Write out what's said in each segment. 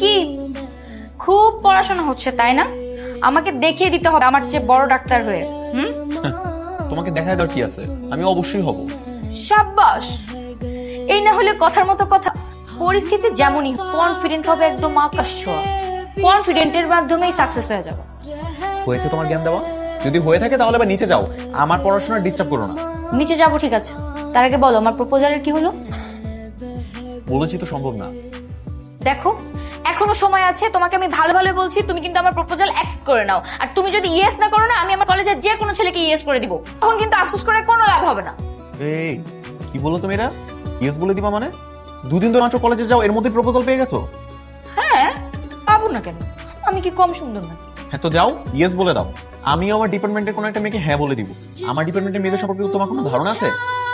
কি খুব পড়াশোনা হচ্ছে তাই না? আমাকে দেখিয়ে দিতে হবে আমার চেয়ে বড় ডাক্তার হয়ে। তোমাকে দেখায় দেওয়ার কি আছে, আমি অবশ্যই হব। সাব্বাস, এই না হলে কথার মতো কথা। পরিস্থিতি যেমনই, কনফিডেন্ট হবে একদম আকাশ ছোঁয়া। কনফিডেন্টের মাধ্যমেই সাকসেস হয়ে যাবে। হয়েছে তোমার জ্ঞান দেওয়া? যদি হয়ে থাকে তাহলে আবার নিচে যাও, আমার পড়াশোনা ডিস্টার্ব করো না। নিচে যাবো ঠিক আছে, তার আগে বলো আমার প্রপোজালের কি হলো? বলেছি তো সম্ভব না। দেখো এখনো সময় আছে, তোমাকে আমি ভালো ভালো বলছি, তুমি কিন্তু আমার প্রপোজাল অ্যাকসেপ্ট করে নাও। আর তুমি যদি ইয়েস না করো না, আমি আমার কলেজের যে কোনো ছেলেকে ইয়েস করে দিব। তখন কিন্তু আফসোস করে কোনো লাভ হবে না। এই কি বলো তুমি? এটা ইয়েস বলে দিবা মানে? দুদিন তো মাত্র কলেজে যাও, এর মধ্যে প্রপোজাল পেয়ে গেছো? হ্যাঁ, পাবো না কেন? আমি কি কম সুন্দর না? হ্যাঁ তো যাও, ইয়েস বলে দাও। আমি আমার ডিপার্টমেন্টের কোনো একটা মেয়েকে হ্যাঁ বলে দিব। আমার ডিপার্টমেন্টের মেয়েদের সম্পর্কে তোমার কোনো ধারণা আছে?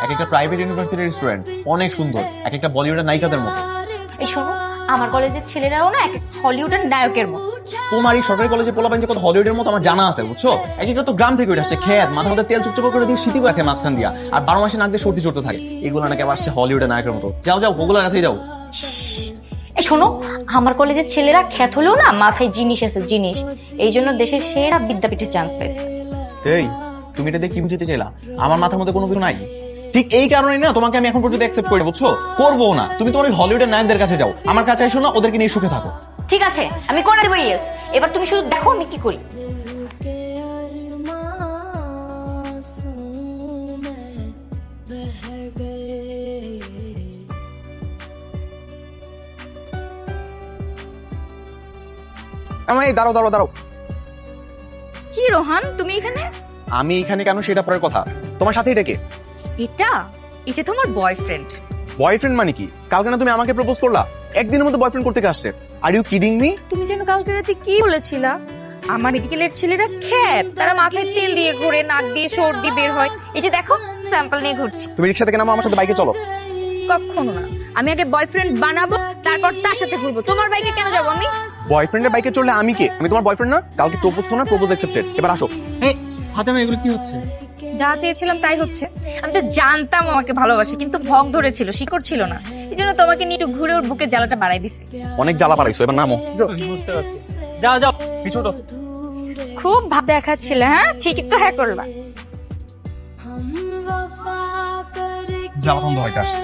এক একটা প্রাইভেট ইউনিভার্সিটির স্টুডেন্ট, অনেক সুন্দর, এক একটা বলিউডের নায়িকাদের মতো। এই শোনো, আমার কলেজের ছেলেরাও না এক হলিউডের নায়কের মতো। তোমার এই সরকারি কলেজে পোলাপাইন যে কত হলিউডের মতো আমার জানা আছে, বুঝছো? এক একটা তো গ্রাম থেকে উঠে আসছে, খেত মাথার মধ্যে তেল চুপচাপ করে দিয়ে শীতি রাখে মাঝখান দিয়া, আর 12 মাসে নাক দিয়ে সর্দি চড়তে থাকে। এগুলো নাকি আবার আসছে হলিউডের নায়কের মতো। যাও যাও, ওগুলোর কাছেই যাও। এই শোনো, আমার কলেজের ছেলেরা খ্যাত হলেও না মাথায় জিনিস আছে, জিনিস। এই জন্য দেশের সেরা বিদ্যাপীঠে চান্স পেয়েছে। এই তুমি এটা দিয়ে কি বুঝতে চাইলা? আমার মাথার মধ্যে কোনো কিছু নাই। ঠিক এই কারণেই না তোমাকে আমি এখন পর্যন্ত অ্যাকসেপ্ট করি, বুঝছো? করবো না। তুমি তোমার ওই হলিউডের নায়কদের কাছে যাও, আমার কাছে এসো না, ওদেরকে নিয়ে সুখে থাকো। ঠিক আছে, আমি করে দেবো ইয়েস। এবার তুমি শুধু দেখো আমি কি করি। আমার এই দাঁড়াও দাঁড়াও দাঁড়াও। কি রোহান, তুমি এখানে? আমি এখানে কেন সেটা পরের কথা, তোমার সাথে এটা কে? এটা এটা তোমার বয়ফ্রেন্ড। বয়ফ্রেন্ড মানে কি? কালকে না তুমি আমাকে প্রপোজ করলা, একদিনের মধ্যে বয়ফ্রেন্ড করতে আসছে? Are you kidding me? তুমি যেন কালকে রাতে কি বলেছিলা? আমার মেডিকেলের ছেলেরা খ্যাত, তারা মাথায় তেল দিয়ে ঘোরে, নাক দিয়ে সর্দি বের হয়। এই যে দেখো, স্যাম্পল নিয়ে ঘুরছি। তুমি রিক্সা থেকে নামো, আমার সাথে বাইকে চলো। কখনো না, আমি আগে বয়ফ্রেন্ড বানাবো, তারপর তার সাথে ঘুরবো। তোমার বাইকে কেন যাবো আমি? বয়ফ্রেন্ডের বাইকে চড়লে আমি কে? আমি তোমার বয়ফ্রেন্ড না? কালকে প্রপোজ করো না, প্রপোজ অ্যাকসেপ্টেড। এবার আসো। ফাতেমা, এগুলো কি হচ্ছে? যা চেয়েছিলাম তাই হচ্ছে। আমি তো জানতাম আমাকে ভালোবাসে, কিন্তু ভগ ধরেছিল, শিকড় ছিল না। এই জন্য তোমাকে নিয়ে একটু ঘুরে ওর বুকে জ্বালাটা বাড়াই দিছি। অনেক জ্বালা পারাইছো, এবার নামো। বুঝতে পারছি। যাও যাও, পিছু তো। খুব ভাব দেখাচ্ছিলে, হ্যাঁ ঠিকই তো হ্যাঁ করবা। জ্বালা বন্ধ হইতে আসছে।